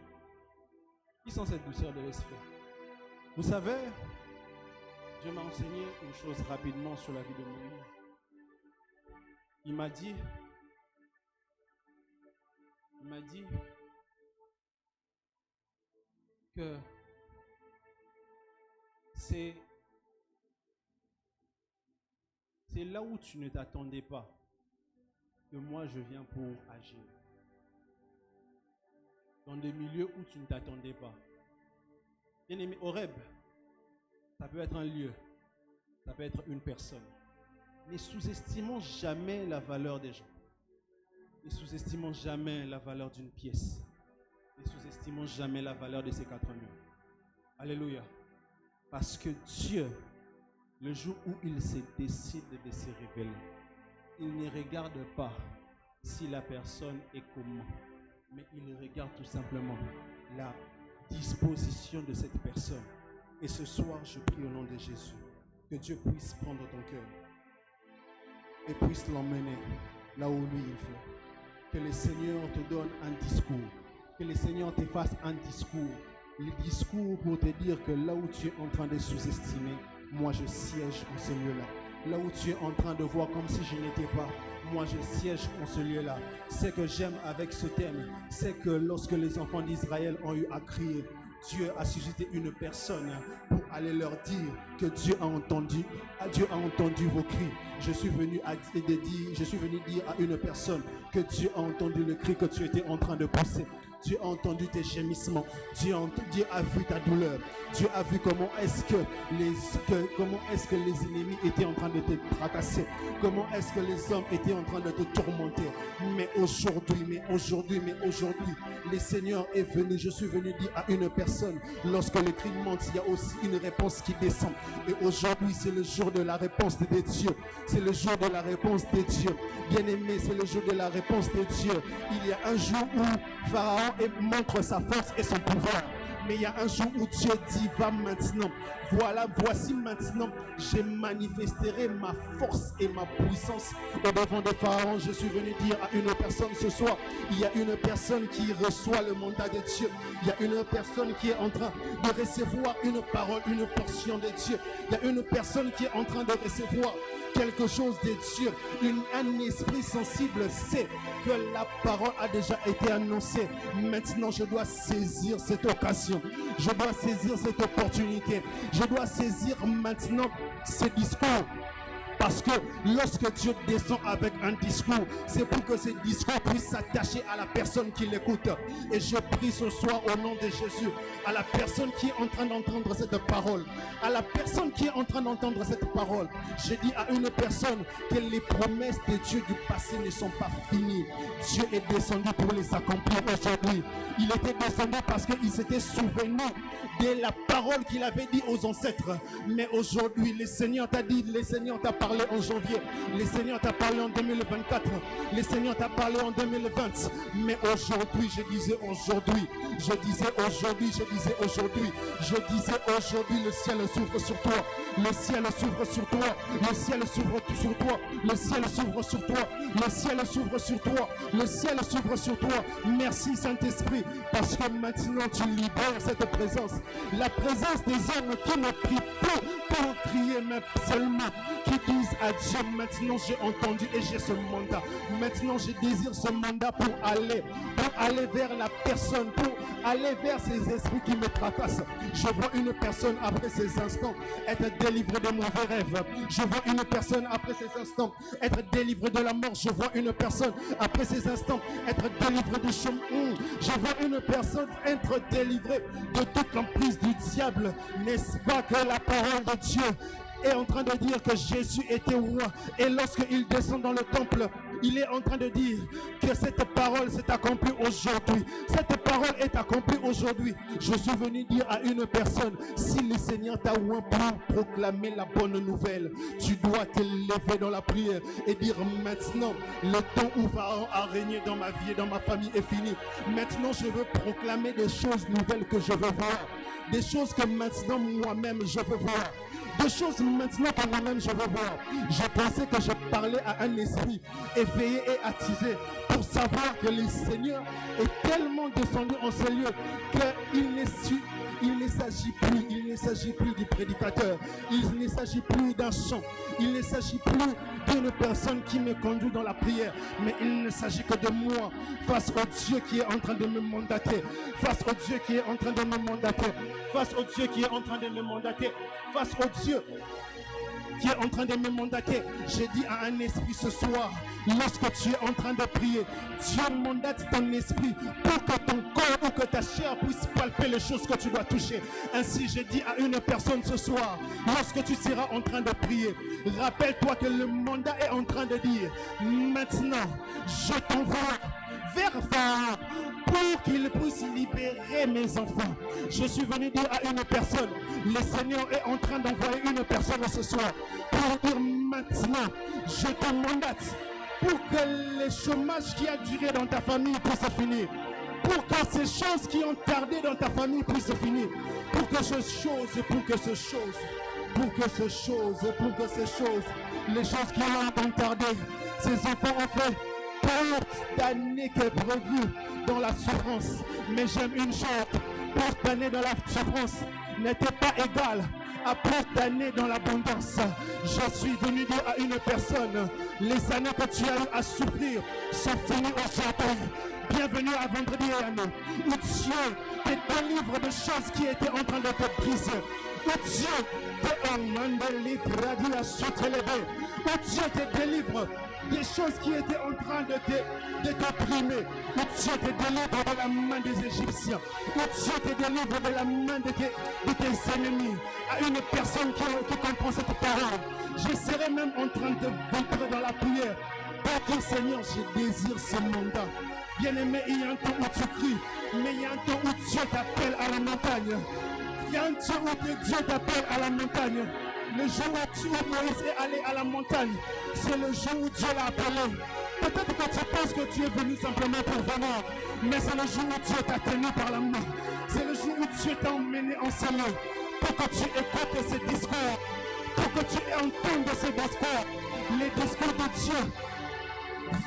[SPEAKER 2] Qui sent cette douceur de l'esprit? Vous savez,
[SPEAKER 1] Dieu m'a enseigné une chose rapidement sur la vie de Moïse. Il m'a dit que c'est là où tu ne t'attendais pas que moi je viens pour agir. Dans des milieux où tu ne t'attendais pas. Bien aimé, Horeb, ça peut être un lieu, ça peut être une personne. Ne sous-estimons jamais la valeur des gens. Ne sous-estimons jamais la valeur d'une pièce. Ne sous-estimons jamais la valeur de ces 4 murs. Alléluia. Parce que Dieu, le jour où il se décide de se révéler, il ne regarde pas si la personne est comment, mais il regarde tout simplement la disposition de cette personne. Et ce soir, je prie au nom de Jésus, que Dieu puisse prendre ton cœur et puisse l'emmener là où lui il fait. Que le Seigneur te donne un discours, que le Seigneur te fasse un discours, le discours pour te dire que là où tu es en train de sous-estimer, moi je siège en ce lieu-là. Là où tu es en train de voir comme si je n'étais pas, moi je siège en ce lieu-là. Ce que j'aime avec ce thème, c'est que lorsque les enfants d'Israël ont eu à crier, Dieu a suscité une personne pour aller leur dire que Dieu a entendu vos cris. Je suis venu dire à une personne que Dieu a entendu le cri que tu étais en train de pousser. Dieu a entendu tes gémissements. Dieu a vu ta douleur. Dieu a vu comment est-ce que les ennemis étaient en train de te tracasser. Comment est-ce que les hommes étaient en train de te tourmenter. Mais aujourd'hui, le Seigneur est venu. Je suis venu dire à une personne, lorsque le cri monte, il y a aussi une réponse qui descend. Et aujourd'hui, c'est le jour de la réponse de Dieu. C'est le jour de la réponse de Dieu. Bien-aimé, c'est le jour de la réponse de Dieu. Il y a un jour où Pharaon montre sa force et son pouvoir. Mais il y a un jour où Dieu dit, va maintenant. Voici maintenant, je manifesterai ma force et ma puissance au devant de Pharaon. Je suis venu dire à une personne ce soir, il y a une personne qui reçoit le mandat de Dieu. Il y a une personne qui est en train de recevoir une parole, une portion de Dieu. Il y a une personne qui est en train de recevoir quelque chose de Dieu. Un esprit sensible sait que la parole a déjà été annoncée. Maintenant, je dois saisir cette occasion. Je dois saisir cette opportunité. Je dois saisir maintenant ce discours. Parce que lorsque Dieu descend avec un discours, c'est pour que ce discours puisse s'attacher à la personne qui l'écoute. Et je prie ce soir au nom de Jésus, à la personne qui est en train d'entendre cette parole, à la personne qui est en train d'entendre cette parole, je dis à une personne que les promesses de Dieu du passé ne sont pas finies. Dieu est descendu pour les accomplir aujourd'hui. Il était descendu parce qu'il s'était souvenu de la parole qu'il avait dit aux ancêtres. Mais aujourd'hui, le Seigneur t'a dit, le Seigneur t'a parlé en janvier, le Seigneur t'a parlé en 2024, le Seigneur t'a parlé en 2020. Mais aujourd'hui, je disais aujourd'hui, le ciel s'ouvre sur toi, le ciel s'ouvre sur toi, le ciel s'ouvre sur toi, le ciel s'ouvre sur toi, le ciel s'ouvre sur toi, le ciel s'ouvre sur toi. Merci Saint-Esprit, parce que maintenant tu libères cette présence, la présence des hommes qui ne prient plus pour crier, mais seulement qui disent à Dieu, maintenant j'ai entendu et j'ai ce mandat. Maintenant je désire ce mandat pour aller vers la personne, pour aller vers ces esprits qui me tracassent. Je vois une personne après ces instants être délivrée de mauvais rêves. Je vois une personne après ces instants être délivrée de la mort. Je vois une personne après ces instants être délivrée du chemin. Je vois une personne être délivrée de toute l'emprise du diable. N'est-ce pas que la parole de Dieu est en train de dire que Jésus était roi, et lorsqu'il descend dans le temple, il est en train de dire que cette parole s'est accomplie aujourd'hui. Cette parole est accomplie aujourd'hui. Je suis venu dire à une personne, si le Seigneur t'a oint pour proclamer la bonne nouvelle, tu dois te lever dans la prière et dire, maintenant le temps où Pharaon a régné dans ma vie et dans ma famille est fini. Maintenant je veux proclamer des choses nouvelles que je veux voir, des choses que maintenant moi-même je veux voir, des choses maintenant que moi-même je veux voir. Je pensais que je parlais à un esprit éveillé et attisé pour savoir que le Seigneur est tellement descendu en ce lieu qu'il ne
[SPEAKER 2] Il ne s'agit plus du prédicateur. Il ne s'agit plus d'un chant. Il ne s'agit plus d'une personne qui me conduit dans la prière. Mais il ne s'agit que de moi face au Dieu qui est en train de me mandater. Face au Dieu qui est en train de me mandater. Face au Dieu qui est en train de me mandater. Face au Dieu qui est en train de me mandater. J'ai dit à un esprit ce soir, lorsque tu es en train de prier, Dieu mandate ton esprit pour que ton corps ou que ta chair puisse palper les choses que tu dois toucher. Ainsi, j'ai dit à une personne ce soir, lorsque tu seras en train de prier, rappelle-toi que le mandat est en train de dire, maintenant, je t'envoie vers Pharaon pour qu'il puisse libérer mes enfants. Je suis venu dire à une personne, le Seigneur est en train d'envoyer une personne ce soir pour dire maintenant, je te mandate pour que le chômage qui a duré dans ta famille puisse finir. Pour que ces choses qui ont tardé dans ta famille puissent finir. Pour que ces choses, les choses qui ont tardé, ces enfants ont fait tant d'années que prévu dans la souffrance. Mais j'aime une chose, tant d'années dans la souffrance n'était pas égale à plus d'années dans l'abondance. Je suis venu dire à une personne, les années que tu as eu à souffrir sont finies aujourd'hui. Bienvenue à vendredi où Dieu te délivre de choses qui étaient en train de te briser. Où Dieu te délivre des choses qui étaient en train de t'opprimer. Où Dieu te délivre de la main des Égyptiens. Où Dieu te délivre de la main de tes ennemis. À une personne qui comprend cette parole, je serai même en train de vaincre dans la prière. Pour dire Seigneur, je désire ce mandat. Bien-aimé, il y a un temps où tu cries, mais il y a un temps où Dieu t'appelle à la montagne. Il y a un temps où Dieu t'appelle à la montagne. Le jour où Moïse est allé à la montagne, c'est le jour où Dieu l'a appelé. Peut-être que tu penses que tu es venu simplement pour venir, mais c'est le jour où Dieu t'a tenu par la main. C'est le jour où Dieu t'a emmené en sommeil pour que tu écoutes ces discours, pour que tu entendes ces discours. Les discours de Dieu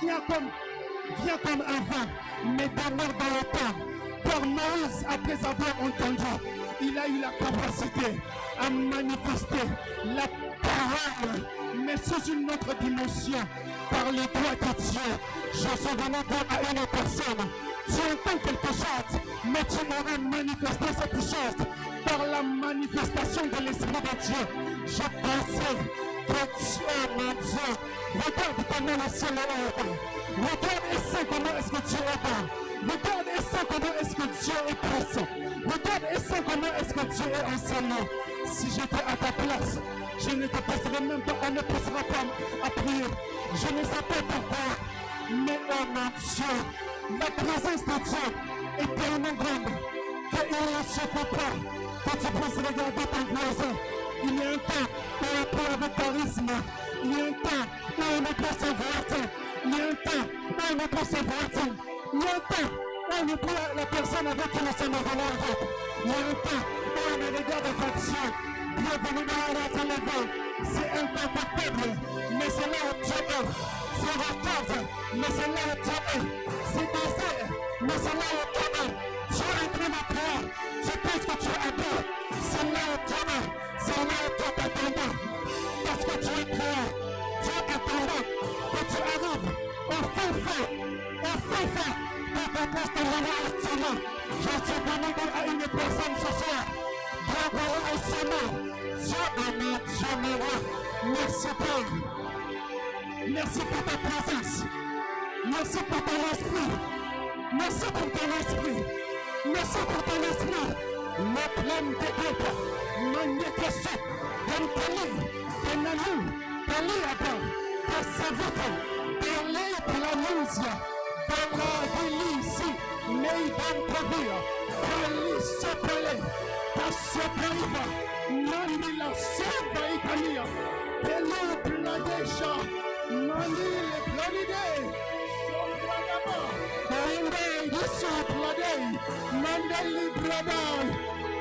[SPEAKER 2] viens comme un vent, mais demeure dans le temps. Car Moïse, après avoir entendu, il a eu la capacité à manifester la parole, mais sous une autre dimension, par les doigts de Dieu. Je suis venu dire à une personne, tu entends quelque chose, mais tu auras manifesté cette chose par la manifestation de l'Esprit de Dieu. Je pensais que Dieu, mon Dieu, regarde comment le ciel est ouvert. Regarde et sais comment est-ce que Dieu est bon. Regarde et sais comment est-ce que Dieu est puissant. Regarde et sais comment est-ce que Dieu est enseignant. Si j'étais à ta place, je ne te poserais même pas, on ne posera pas à prier. Je ne sais pas pourquoi, mais oh mon Dieu, la présence de Dieu est tellement grande qu'il ne suffit pas que tu puisses regarder ton voisin. Il y a un temps où on peut avec charisme. Il y a un temps où on ne peut se voir. Il y a un temps où on ne peut se voir. Il y a un temps où on ne peut la personne avec qui nous sommes venus avec. Il y a un temps où on ne regarde pas Dieu. Bienvenue dans la télévision. C'est inconfortable, mais c'est là où Dieu est. C'est retard, mais c'est là où Dieu est. C'est désert, mais c'est là où Dieu est. Tu es en train de prier. Tu penses que tu es à terre. C'est là où Dieu est. C'est là où Dieu t'attendait. Parce que tu es prié. Dieu t'attendait que tu arrives au fin fait, pour que tu te revoir. Je suis venu dire à une personne ce soir, bravo au Seigneur. Dieu aime, Dieu m'aime. Merci Père. Merci pour ta présence. Merci pour ton esprit. Merci pour ton esprit. Merci pour ton esprit. Le plein de Dieu. Magnétisme. Dantali. Denanu. Daliada. Persevite. Dali Planuzia. Dala Delisi. Neidan Pavia. Dali Sopele. Tasopeliva. Nani la Sova Italia. Delu Planadesha. Nani le Planide. Sopranaba. Dende Yisopladei. Mandeli Bradai.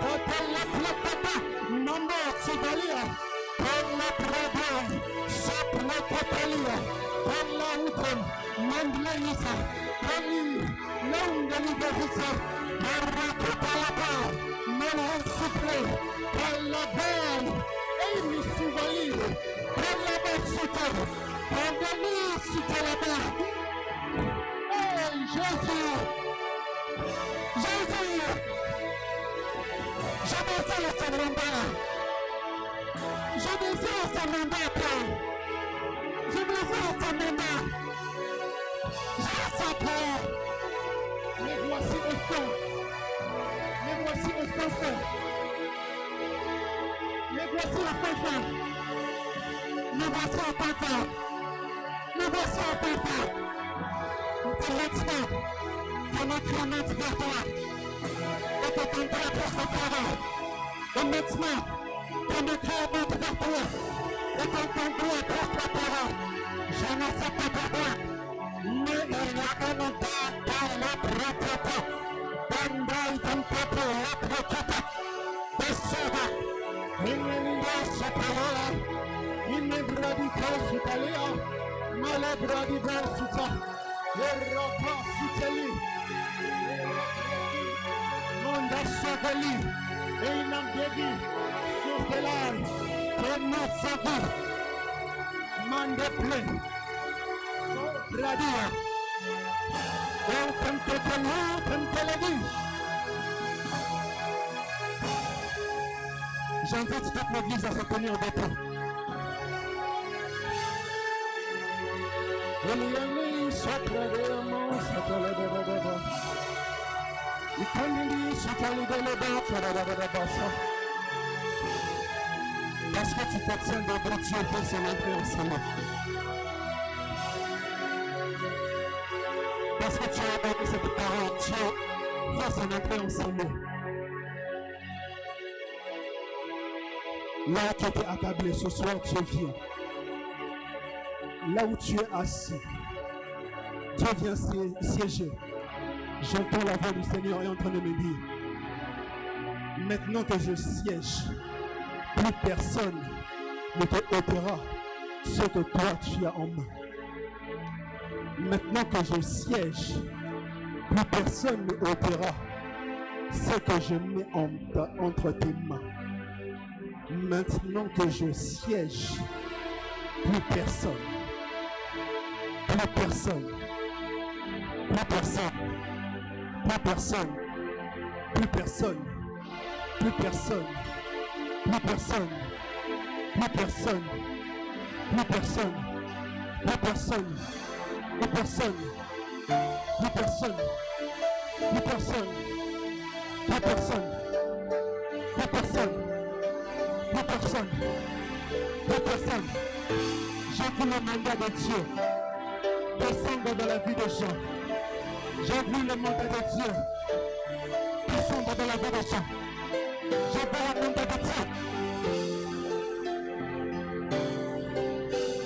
[SPEAKER 2] Otella Platata. Mamba Sivalia. Pella Bradai. Sopla Catalia. Pella Utram. Mandle Yisa. Eli, là où délivrance, mal insoufflé, par la balle, et il me souvalide, par la balle sous terre, par la nuit sous terre. Hey, Jésus, Jésus, je désire ce mandat, je désire ce mandat, Père, je désire ce mandat, j'ai sa peur, mais voici au fond. Mais voici au fond. Mais voici au fond. Mais voici au fond. Mais voici au fond. Et maintenant, je me crainte vers toi. Et te tendrai pour ce travail. Et maintenant, je me crainte vers toi. Et te tendrai pour ce travail. Je ne sais pas pourquoi. Mais il y a un temps dans le prototype. Bandai tempepo la protata pessoa inenida sapala inebradi kasutalia malebradi versuta errapa suteli monda soveli einambegi sofelai perno savu mande ple bradia j'invite toute l'église à se tenir debout. Parce que tu te tiens debout, Dieu fait son influence. Parce que tu as donné cette parole, Dieu fait son influence en nous. Là où tu étais accablé, ce soir tu viens. Là où tu es assis, Dieu vient siéger. J'entends la voix du Seigneur est en train de me dire, maintenant que je siège, plus personne ne te ôtera ce que toi tu as en main. Maintenant que je siège, plus personne ne ôtera ce que je mets entre tes mains. Maintenant que je siège, plus personne, plus personne, plus personne, plus personne, plus personne, plus personne, plus personne, plus personne, plus personne, plus personne, plus personne, plus personne, plus personne, plus personne, plus personne, plus personne, plus personne. J'ai vu le mandat de Dieu descendre dans la vie des gens. J'ai vu le mandat de Dieu descendre dans la vie des gens. J'ai vu le mandat de Dieu.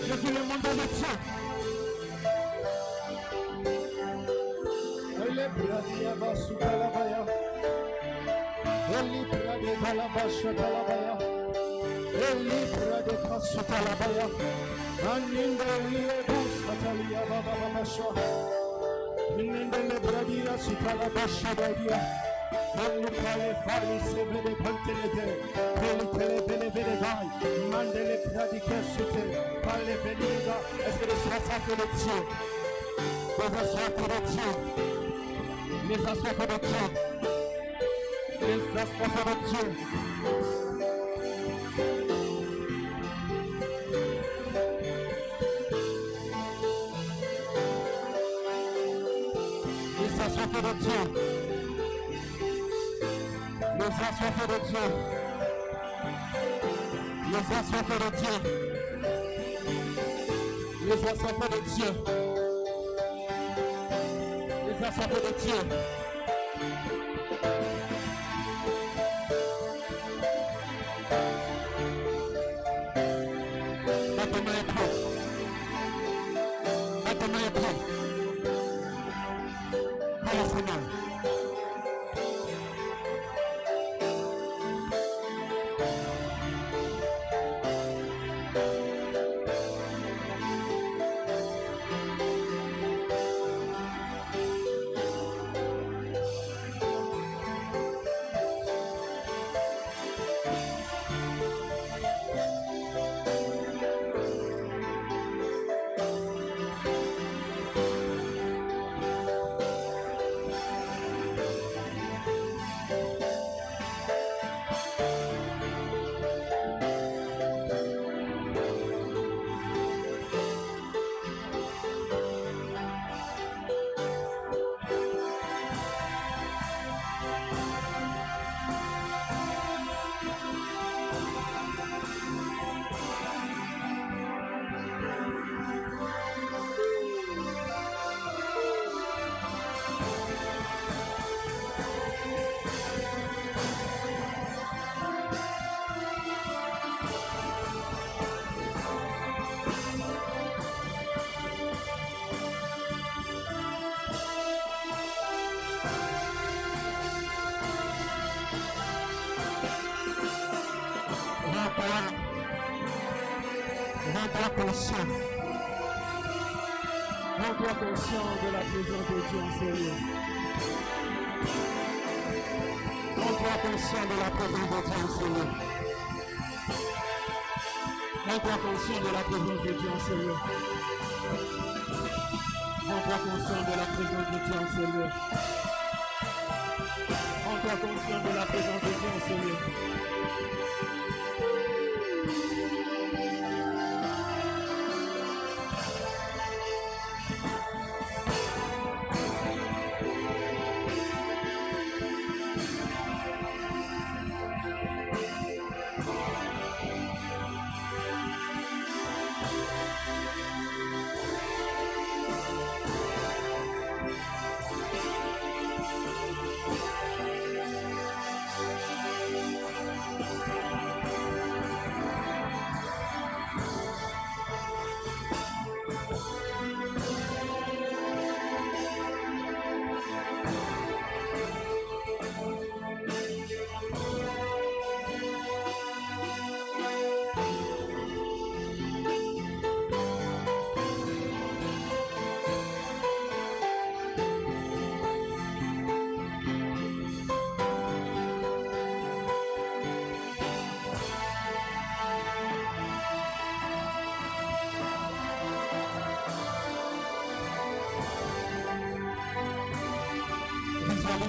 [SPEAKER 2] J'ai vu le mandat de Dieu. Est-ce que les assoiffés de Dieu, les assoiffés de Dieu, les assoiffés de Dieu, les assoiffés de Dieu, les assoiffés de Dieu, les assoiffés de Dieu, les assoiffés de Dieu, les assoiffés de Dieu, les assoiffés de Dieu. Maintenant est prêt. Maintenant est prêt. Allez, Seigneur. Rends-toi conscient. Rends-toi conscient de la présence de Dieu en ce lieu. Rends-toi conscient de la présence de Dieu en ce lieu. Rends-toi conscient de la présence de Dieu en ce lieu. Rends-toi conscient de la présence de Dieu en ce lieu. Rends-toi conscient de la présence de Dieu en ce lieu.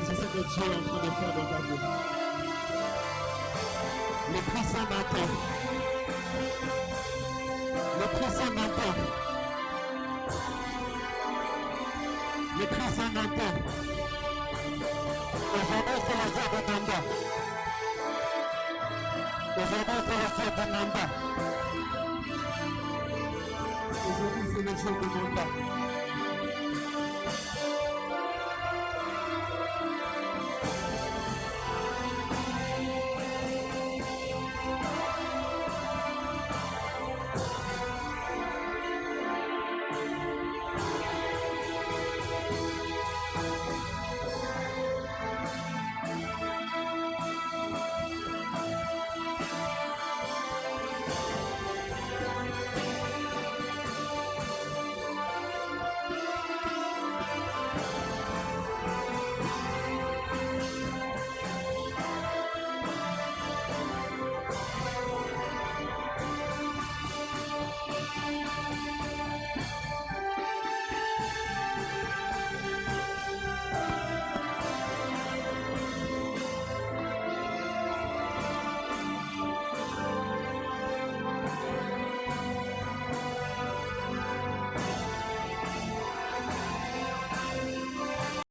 [SPEAKER 2] C'est ce que Dieu est en train de faire dans ta vie. Le puissant matin. Le puissant matin. Le puissant matin. Aujourd'hui, c'est le jour de mandat. Aujourd'hui, c'est le jour de mandat. Aujourd'hui, c'est le jour de mandat.